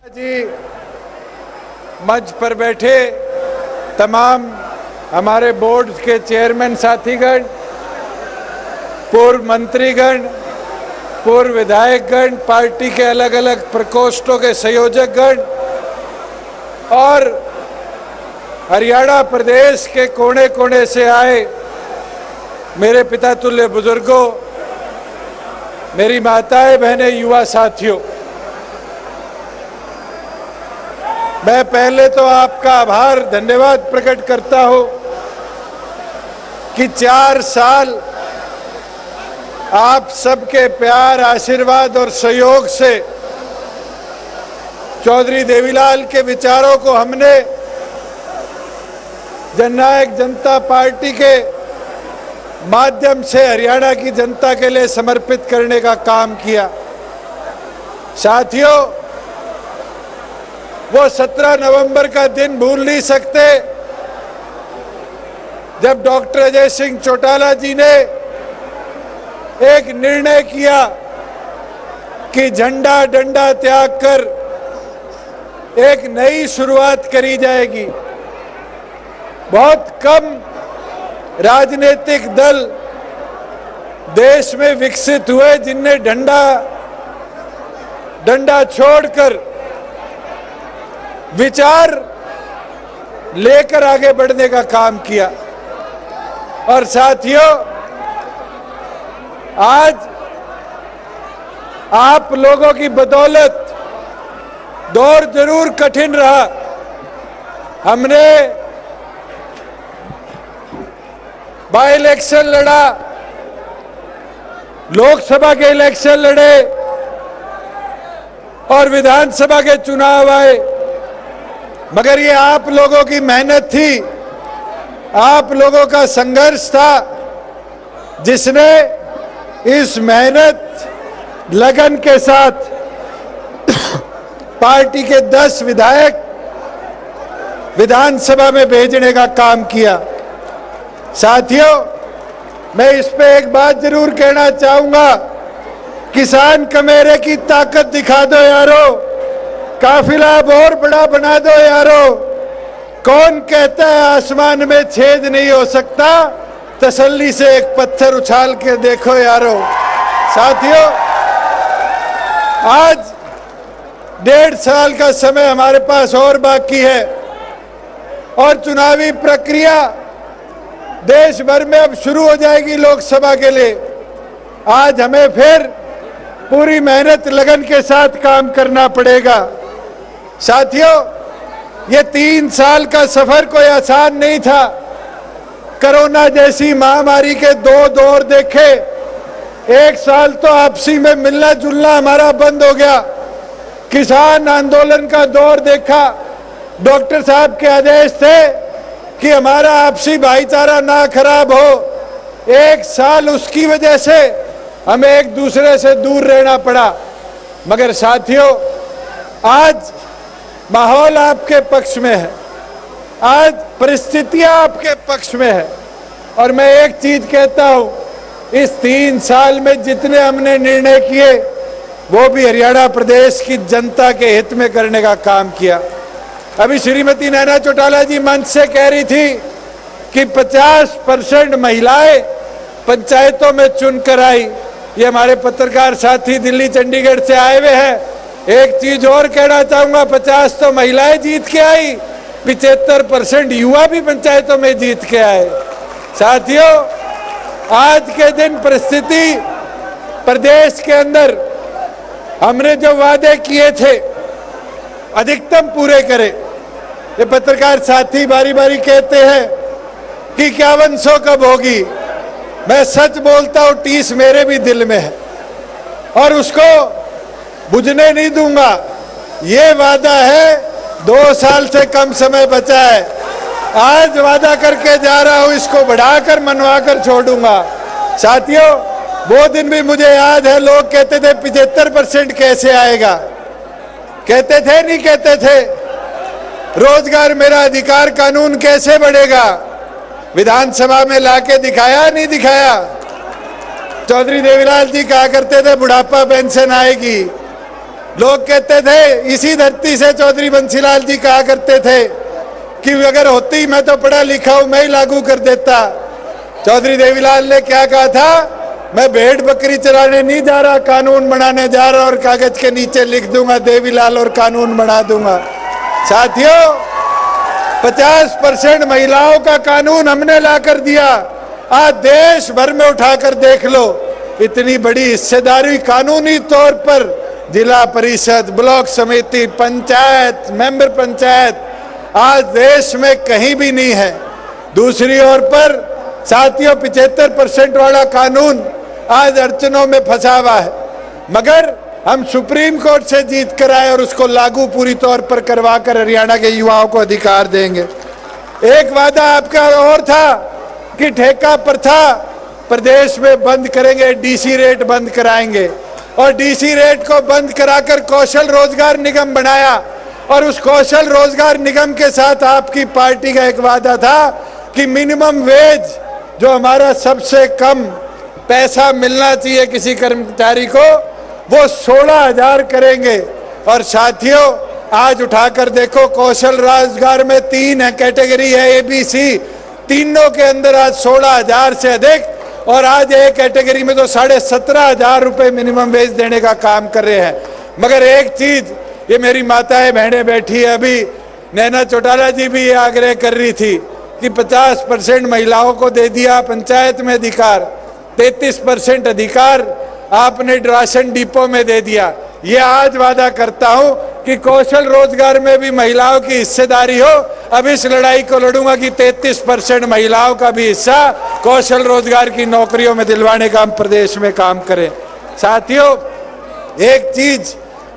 जी, मंच पर बैठे तमाम हमारे बोर्ड के चेयरमैन साथीगण, पूर्व मंत्रीगण, पूर्व विधायकगण, पार्टी के अलग अलग प्रकोष्ठों के संयोजकगण और हरियाणा प्रदेश के कोने कोने से आए मेरे पिता तुल्य बुजुर्गों, मेरी माताएं, बहनें, युवा साथियों, मैं पहले तो आपका आभार धन्यवाद प्रकट करता हूं कि 4 साल आप सबके प्यार, आशीर्वाद और सहयोग से चौधरी देवीलाल के विचारों को हमने जननायक जनता पार्टी के माध्यम से हरियाणा की जनता के लिए समर्पित करने का काम किया। साथियों, वो 17 नवंबर का दिन भूल नहीं सकते जब डॉक्टर अजय सिंह चौटाला जी ने एक निर्णय किया कि झंडा डंडा त्याग कर एक नई शुरुआत करी जाएगी। बहुत कम राजनीतिक दल देश में विकसित हुए जिनने डंडा छोड़कर विचार लेकर आगे बढ़ने का काम किया। और साथियों, आज आप लोगों की बदौलत दौर जरूर कठिन रहा। हमने बाई इलेक्शन लड़ा, लोकसभा के इलेक्शन लड़े और विधानसभा के चुनाव आए, मगर ये आप लोगों की मेहनत थी, आप लोगों का संघर्ष था जिसने इस मेहनत लगन के साथ पार्टी के 10 विधायक विधानसभा में भेजने का काम किया। साथियों, मैं इस पे एक बात जरूर कहना चाहूंगा, किसान कमेरे की ताकत दिखा दो यारो, काफिला और बड़ा बना दो यारो। कौन कहता है आसमान में छेद नहीं हो सकता? तसल्ली से एक पत्थर उछाल के देखो यारो। साथियों, आज 1.5 साल का समय हमारे पास और बाकी है और चुनावी प्रक्रिया देश भर में अब शुरू हो जाएगी लोकसभा के लिए। आज हमें फिर पूरी मेहनत लगन के साथ काम करना पड़ेगा। साथियों, ये 3 साल का सफर कोई आसान नहीं था। कोरोना जैसी महामारी के 2 दौर देखे। 1 साल तो आपसी में मिलना जुलना हमारा बंद हो गया। किसान आंदोलन का दौर देखा। डॉक्टर साहब के आदेश थे कि हमारा आपसी भाईचारा ना खराब हो। 1 साल उसकी वजह से हमें एक दूसरे से दूर रहना पड़ा। मगर साथियों, आज माहौल आपके पक्ष में है, आज परिस्थितियां आपके पक्ष में है। और मैं एक चीज कहता हूं, इस 3 साल में जितने हमने निर्णय किए वो भी हरियाणा प्रदेश की जनता के हित में करने का काम किया। अभी श्रीमती नैना चौटाला जी मंच से कह रही थी कि 50% महिलाएं पंचायतों में चुनकर आई। ये हमारे पत्रकार साथी दिल्ली चंडीगढ़ से आए हुए हैं। एक चीज और कहना चाहूंगा, 50 तो महिलाएं जीत के आई, 75% युवा भी पंचायतों में जीत के आए। साथियों, आज के दिन परिस्थिति प्रदेश के अंदर हमने जो वादे किए थे अधिकतम पूरे करें। ये पत्रकार साथी बारी बारी कहते हैं कि 5100 कब होगी। मैं सच बोलता हूं, टीस मेरे भी दिल में है और उसको बुझने नहीं दूंगा। ये वादा है, 2 साल से कम समय बचा है। आज वादा करके जा रहा हूं, इसको बढ़ाकर मनवाकर छोड़ूंगा। साथियों, वो दिन भी मुझे याद है, लोग कहते थे 75% कैसे आएगा। कहते थे नहीं कहते थे? रोजगार मेरा अधिकार कानून कैसे बढ़ेगा? विधानसभा में लाके दिखाया नहीं दिखाया? चौधरी देवीलाल जी कहा करते थे बुढ़ापा पेंशन आएगी, लोग कहते थे, इसी धरती से चौधरी बंसीलाल जी कहा करते थे कि अगर होती मैं तो पढ़ा लिखा हूं, मैं ही लागू कर देता। चौधरी देवीलाल ने क्या कहा था, मैं भेड़ बकरी चराने नहीं जा रहा, कानून बनाने जा रहा और कागज के नीचे लिख दूंगा देवीलाल और कानून बना दूंगा। साथियों, 50% महिलाओं का कानून हमने ला कर दिया। आज देश भर में उठाकर देख लो, इतनी बड़ी हिस्सेदारी कानूनी तौर पर जिला परिषद, ब्लॉक समिति, पंचायत, मेंबर पंचायत आज देश में कहीं भी नहीं है। दूसरी ओर पर साथियों 75% वाला कानून आज अड़चनों में फंसा हुआ है, मगर हम सुप्रीम कोर्ट से जीत कर आए और उसको लागू पूरी तौर पर करवाकर हरियाणा के युवाओं को अधिकार देंगे। एक वादा आपका और था कि ठेका प्रथा प्रदेश में बंद करेंगे, डीसी रेट बंद कराएंगे, और डीसी रेट को बंद कराकर कौशल रोजगार निगम बनाया। और उस कौशल रोजगार निगम के साथ आपकी पार्टी का एक वादा था कि मिनिमम वेज, जो हमारा सबसे कम पैसा मिलना चाहिए किसी कर्मचारी को, वो 16,000 करेंगे। और साथियों, आज उठाकर देखो, कौशल रोजगार में 3 कैटेगरी है, एबीसी, तीनों के अंदर आज 16,000 से अधिक, और आज एक कैटेगरी में तो 17,500 रुपए मिनिमम वेज देने का काम कर रहे हैं। मगर एक चीज, ये मेरी माताएं बहनें बैठी है, अभी नैना चौटाला जी भी ये आग्रह कर रही थी कि 50% महिलाओं को दे दिया पंचायत में अधिकार, 33% अधिकार आपने राशन डिपो में दे दिया। ये आज वादा करता हूं कि कौशल रोजगार में भी महिलाओं की हिस्सेदारी हो। अब इस लड़ाई को लड़ूंगा कि 33% महिलाओं का भी हिस्सा कौशल रोजगार की नौकरियों में दिलवाने का हम प्रदेश में काम करें। साथियों, एक चीज,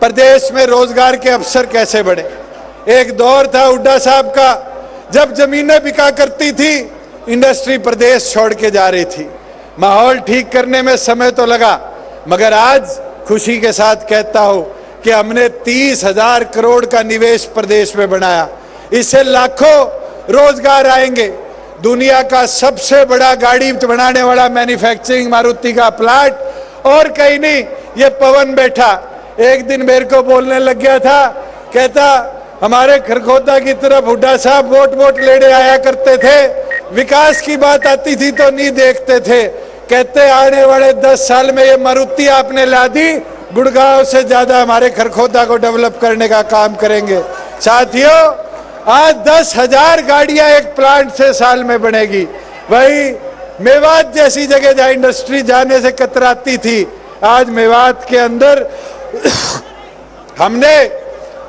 प्रदेश में रोजगार के अवसर कैसे बढ़े। एक दौर था हुड्डा साहब का, जब जमीनें बिका करती थी, इंडस्ट्री प्रदेश छोड़ के जा रही थी। माहौल ठीक करने में समय तो लगा, मगर आज खुशी के साथ कहता हूं कि हमने 30,000 करोड़ का निवेश प्रदेश में बनाया। इससे लाखों रोजगार आएंगे। दुनिया का सबसे बड़ा गाड़ी बनाने वाला मैन्युफैक्चरिंग मारुति का प्लांट, और कहीं नहीं, ये पवन बैठा एक दिन मेरे को बोलने लग गया था, कहता हमारे खरखोदा की तरफ हुड्डा साहब वोट लेने आया करते थे, विकास की बात आती थी तो नहीं देखते थे। कहते आने वाले 10 साल में ये मारुति आपने ला दी, गुड़गांव से ज्यादा हमारे खरखोदा को डेवलप करने का काम करेंगे। साथियों, आज 10,000 गाड़ियां एक प्लांट से साल में बनेगी। वही मेवात जैसी जगह जहां इंडस्ट्री जाने से कतराती थी, आज मेवात के अंदर हमने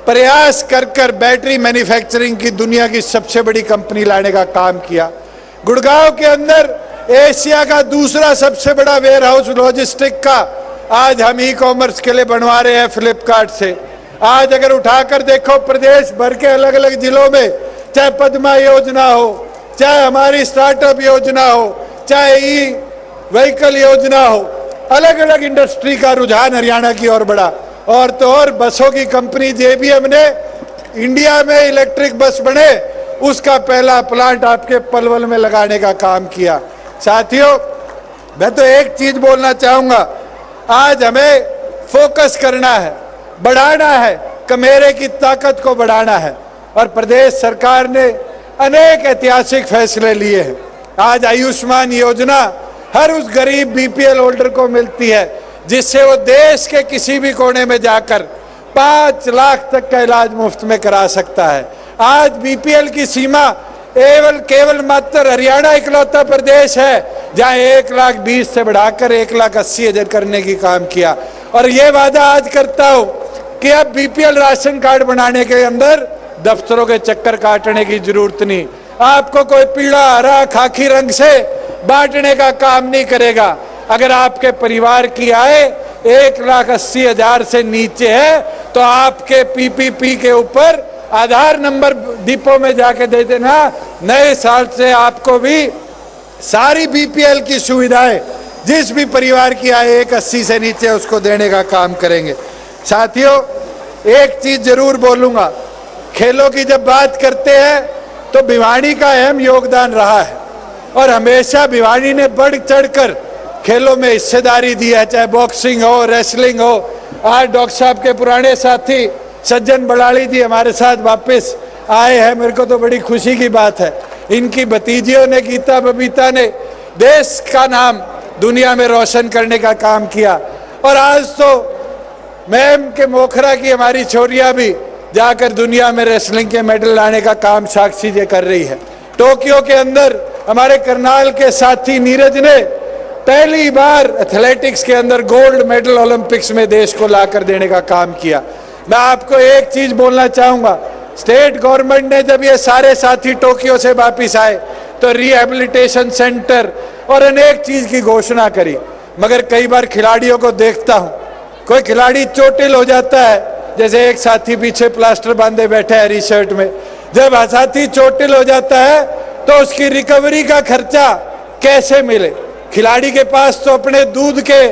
प्रयास कर बैटरी मैन्युफैक्चरिंग की दुनिया की सबसे बड़ी कंपनी लाने का काम किया। गुड़गांव के अंदर एशिया का दूसरा सबसे बड़ा वेयर हाउस लॉजिस्टिक का आज हम ई कॉमर्स के लिए बनवा रहे हैं फ्लिपकार्ट से। आज अगर उठाकर देखो, प्रदेश भर के अलग अलग जिलों में, चाहे पद्मा योजना हो, चाहे हमारी स्टार्टअप योजना हो, चाहे ई व्हीकल योजना हो, अलग अलग इंडस्ट्री का रुझान हरियाणा की ओर बढ़ा। और तो और बसों की कंपनी जेबीएम ने इंडिया में इलेक्ट्रिक बस बने, उसका पहला प्लांट आपके पलवल में लगाने का काम किया। साथियों, मैं तो एक चीज बोलना चाहूंगा, आज हमें फोकस करना है, बढ़ाना है, कमेरे की ताकत को बढ़ाना है। और प्रदेश सरकार ने अनेक ऐतिहासिक फैसले लिए हैं। आज आयुष्मान योजना हर उस गरीब बीपीएल होल्डर को मिलती है, जिससे वो देश के किसी भी कोने में जाकर 5 लाख तक का इलाज मुफ्त में करा सकता है। आज बीपीएल की सीमा केवल मात्र हरियाणा इकलौता प्रदेश है जहां 1,20,000 से बढ़ाकर 1,80,000 करने की काम किया। और ये वादा आज करता हूं कि अब बीपीएल राशन कार्ड बनाने के अंदर दफ्तरों के चक्कर काटने की जरूरत नहीं। आपको कोई पीला, हरा, खाकी रंग से बांटने का काम नहीं करेगा। अगर आपके परिवार की आय 1,80,000 से नीचे है तो आपके पीपीपी के ऊपर आधार नंबर डिपो में जाके दे देना। नए साल से आपको भी सारी बीपीएल की सुविधाएं जिस भी परिवार की आय 1,80 से नीचे उसको देने का काम करेंगे। साथियों, एक चीज जरूर बोलूंगा, खेलों की जब बात करते हैं तो भिवानी का अहम योगदान रहा है और हमेशा भिवानी ने बढ़ चढ़कर खेलों में हिस्सेदारी दी है, चाहे बॉक्सिंग हो, रेसलिंग हो। आज डॉक्टर साहब के पुराने साथी सज्जन बड़ाली जी हमारे साथ वापस आए हैं, मेरे को तो बड़ी खुशी की बात है। इनकी भतीजियों ने, गीता बबीता ने देश का नाम दुनिया में रोशन करने का काम किया। और आज तो मैम के मोखरा की हमारी छोरियां भी जाकर दुनिया में रेसलिंग के मेडल लाने का काम साक्षी जी कर रही है। टोक्यो के अंदर हमारे करनाल के साथी नीरज ने पहली बार एथलेटिक्स के अंदर गोल्ड मेडल ओलंपिक्स में देश को लाकर देने का काम किया। मैं आपको एक चीज बोलना चाहूंगा, स्टेट गवर्नमेंट ने जब ये सारे साथी टोक्यो से वापिस आए तो रिहेबिलिटेशन सेंटर और अनेक चीज की घोषणा करी, मगर कई बार खिलाड़ियों को देखता हूं, कोई खिलाड़ी चोटिल हो जाता है, जैसे एक साथी पीछे प्लास्टर बांधे बैठे है हरी शर्ट में, जब साथी चोटिल हो जाता है तो उसकी रिकवरी का खर्चा कैसे मिले? खिलाड़ी के पास तो अपने दूध के,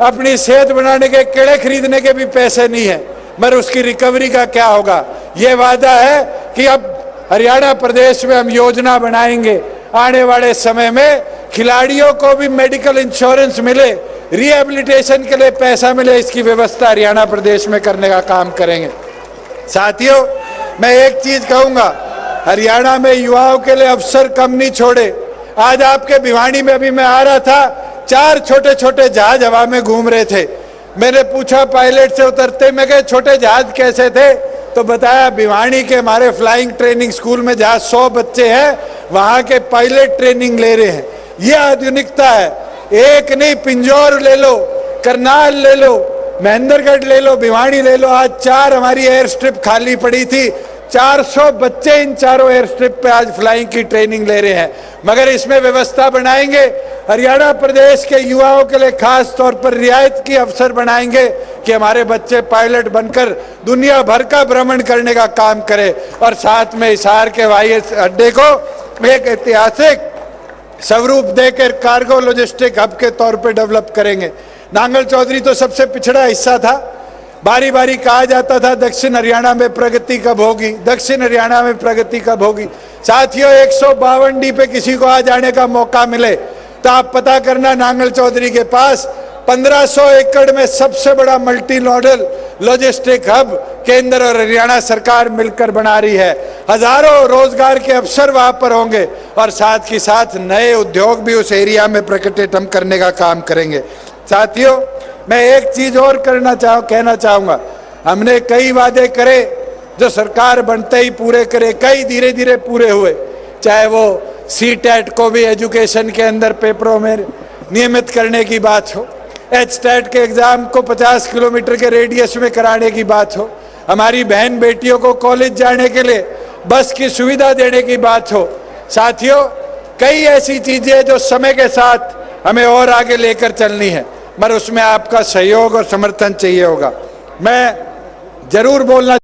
अपनी सेहत बनाने के केड़े खरीदने के भी पैसे नहीं है, मगर उसकी रिकवरी का क्या होगा? ये वादा है कि अब हरियाणा प्रदेश में हम योजना बनाएंगे, आने वाले समय में खिलाड़ियों को भी मेडिकल इंश्योरेंस मिले, रिहेबिलिटेशन के लिए पैसा मिले, इसकी व्यवस्था हरियाणा प्रदेश में करने का काम करेंगे। साथियों, मैं एक चीज कहूंगा, हरियाणा में युवाओं के लिए अवसर कम नहीं छोड़े। आज आपके भिवानी में अभी मैं आ रहा था, 4 छोटे छोटे जहाज हवा में घूम रहे थे। मैंने पूछा पायलट से उतरते, मैं कहा छोटे जहाज कैसे थे? तो बताया भिवानी के हमारे फ्लाइंग ट्रेनिंग स्कूल में जहाँ 100 बच्चे हैं, वहाँ के पायलट ट्रेनिंग ले रहे हैं। ये आधुनिकता है। एक नहीं, पिंजौर ले लो, करनाल ले लो, महेंद्रगढ़ ले लो, भिवानी ले लो, आज 4 हमारी एयर स्ट्रिप खाली पड़ी थी। 400 बच्चे इन चारों एयर स्ट्रिप पे आज फ्लाइंग की ट्रेनिंग ले रहे हैं। मगर इसमें व्यवस्था बनाएंगे, हरियाणा प्रदेश के युवाओं के लिए खास तौर पर रियायत की अवसर बनाएंगे कि हमारे बच्चे पायलट बनकर दुनिया भर का भ्रमण करने का काम करें, और साथ में हिसार के हवाई अड्डे को एक ऐतिहासिक स्वरूप देकर कार्गो लॉजिस्टिक हब के तौर पर डेवलप करेंगे। नांगल चौधरी तो सबसे पिछड़ा हिस्सा था, बारी बारी कहा जाता था दक्षिण हरियाणा में प्रगति कब होगी, दक्षिण हरियाणा में प्रगति कब होगी। साथियों, 152 डी पे किसी को आ जाने का मौका मिले तो आप पता करना, नांगल चौधरी के पास 1500 एकड़ में सबसे बड़ा मल्टी मॉडल लॉजिस्टिक हब केंद्र और हरियाणा सरकार मिलकर बना रही है। हजारों रोजगार के अवसर वहां पर होंगे, और साथ ही साथ नए उद्योग भी उस एरिया में प्रकटित हम करने का काम करेंगे। साथियों, मैं एक चीज और कहना चाहूंगा, हमने कई वादे करे जो सरकार बनते ही पूरे करे, कई धीरे धीरे पूरे हुए। चाहे वो सीटेट को भी एजुकेशन के अंदर पेपरों में नियमित करने की बात हो, एचटेट के एग्जाम को 50 किलोमीटर के रेडियस में कराने की बात हो, हमारी बहन बेटियों को कॉलेज जाने के लिए बस की सुविधा देने की बात हो। साथियों, कई ऐसी चीजें जो समय के साथ हमें और आगे लेकर चलनी है, मगर उसमें आपका सहयोग और समर्थन चाहिए होगा। मैं जरूर बोलना